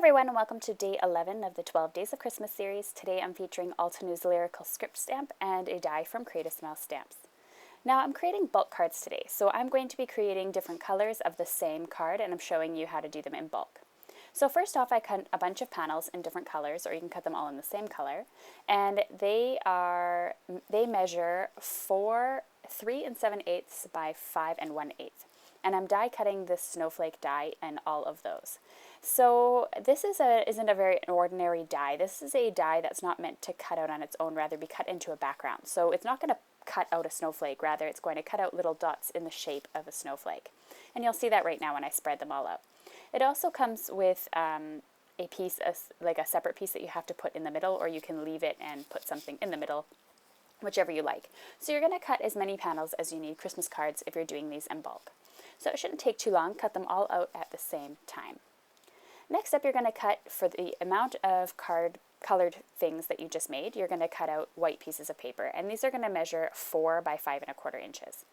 everyone, and welcome to day 11 of the 12 Days of Christmas series. Today I'm featuring Altenews Lyrical Script Stamp and a die from Create a Smile Stamps. Now I'm creating bulk cards today, so I'm going to be creating different colors of the same card, and I'm showing you how to do them in bulk. So first off, I cut a bunch of panels in different colors, or you can cut them all in the same color, and they measure 3 7/8 by 5 1/8. And I'm die cutting this snowflake die in all of those. So this isn't a very ordinary die. This is a die that's not meant to cut out on its own, rather be cut into a background. So it's not going to cut out a snowflake, rather it's going to cut out little dots in the shape of a snowflake. And you'll see that right now when I spread them all out. It also comes with a piece, like a separate piece that you have to put in the middle, or you can leave it and put something in the middle, whichever you like. So you're going to cut as many panels as you need Christmas cards if you're doing these in bulk. So it shouldn't take too long. Cut them all out at the same time. Next up, you're going to cut, for the amount of colored things that you just made, you're going to cut out white pieces of paper. And these are going to measure 4 by 5 1/4 inches.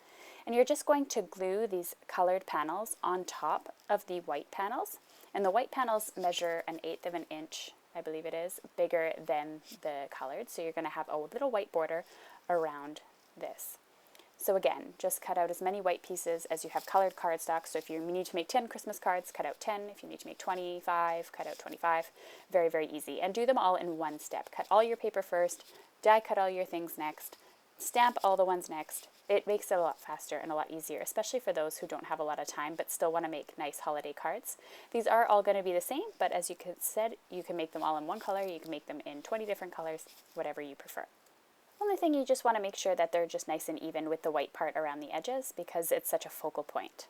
And you're just going to glue these colored panels on top of the white panels. And the white panels measure 1/8 of an inch, I believe it is, bigger than the colored. So you're going to have a little white border around this. So again, just cut out as many white pieces as you have colored cardstock. So if you need to make 10 Christmas cards, cut out 10. If you need to make 25, cut out 25. Very, very easy. And do them all in one step. Cut all your paper first, die cut all your things next, stamp all the ones next. It makes it a lot faster and a lot easier, especially for those who don't have a lot of time but still want to make nice holiday cards. These are all going to be the same, but as you said, you can make them all in one color. You can make them in 20 different colors, whatever you prefer. Only thing, you just want to make sure that they're just nice and even with the white part around the edges, because it's such a focal point.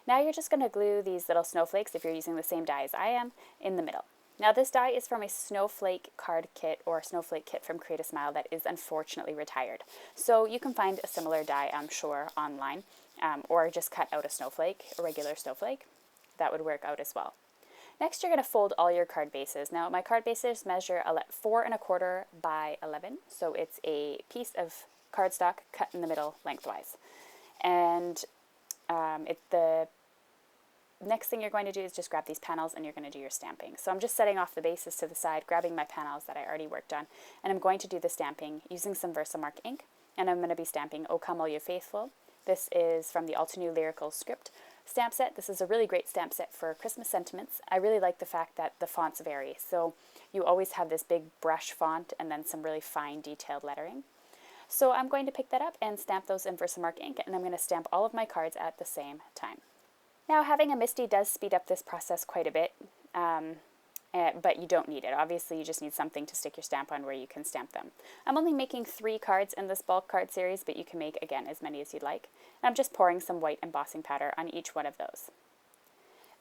Now you're just going to glue these little snowflakes, if you're using the same die as I am, in the middle. Now this die is from a snowflake card kit, or a snowflake kit from Create a Smile that is unfortunately retired. So you can find a similar die, I'm sure, online, or just cut out a snowflake, a regular snowflake. That would work out as well. Next, you're going to fold all your card bases. Now, my card bases measure 4 1/4 by 11, so it's a piece of cardstock cut in the middle lengthwise. And the next thing you're going to do is just grab these panels and you're going to do your stamping. So I'm just setting off the bases to the side, grabbing my panels that I already worked on, and I'm going to do the stamping using some Versamark ink, and I'm going to be stamping "O Come All You Faithful." This is from the Altenews Lyrical Script stamp set. This is a really great stamp set for Christmas sentiments. I really like the fact that the fonts vary, so you always have this big brush font and then some really fine detailed lettering. So I'm going to pick that up and stamp those in Versamark ink, and I'm going to stamp all of my cards at the same time. Now, having a MISTI does speed up this process quite a bit, but you don't need it. Obviously, you just need something to stick your stamp on where you can stamp them. I'm only making 3 cards in this bulk card series, but you can make, again, as many as you'd like. And I'm just pouring some white embossing powder on each one of those.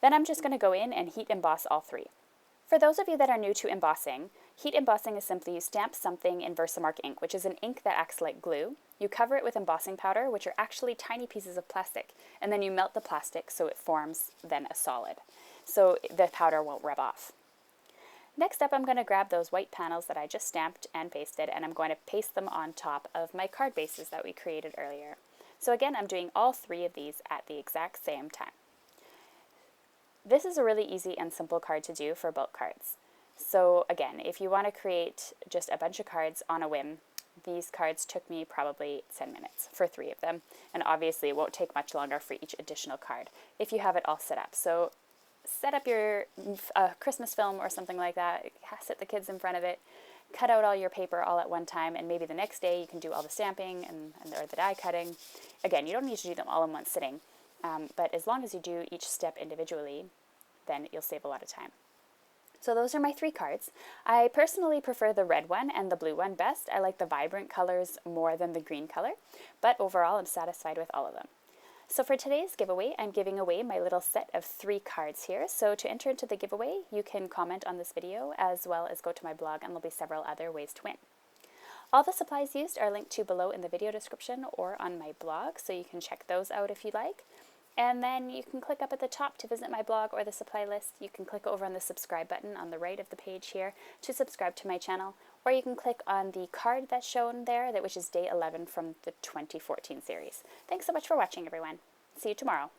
Then I'm just going to go in and heat emboss all 3. For those of you that are new to embossing, heat embossing is simply you stamp something in Versamark ink, which is an ink that acts like glue. You cover it with embossing powder, which are actually tiny pieces of plastic, and then you melt the plastic so it forms then a solid. So the powder won't rub off. Next up, I'm going to grab those white panels that I just stamped and pasted, and I'm going to paste them on top of my card bases that we created earlier. So again, I'm doing all 3 of these at the exact same time. This is a really easy and simple card to do for bulk cards. So again, if you want to create just a bunch of cards on a whim, these cards took me probably 10 minutes for 3 of them, and obviously it won't take much longer for each additional card if you have it all set up. So set up your Christmas film or something like that, sit the kids in front of it, cut out all your paper all at one time, and maybe the next day you can do all the stamping or the die cutting. Again, you don't need to do them all in one sitting, but as long as you do each step individually, then you'll save a lot of time. So those are my 3 cards. I personally prefer the red one and the blue one best. I like the vibrant colors more than the green color, but overall I'm satisfied with all of them. So for today's giveaway, I'm giving away my little set of 3 cards here. So to enter into the giveaway, you can comment on this video as well as go to my blog, and there'll be several other ways to win. All the supplies used are linked to below in the video description or on my blog, so you can check those out if you'd like. And then you can click up at the top to visit my blog or the supply list. You can click over on the subscribe button on the right of the page here to subscribe to my channel, or you can click on the card that's shown there, which is day 11 from the 2014 series. Thanks so much for watching, everyone. See you tomorrow.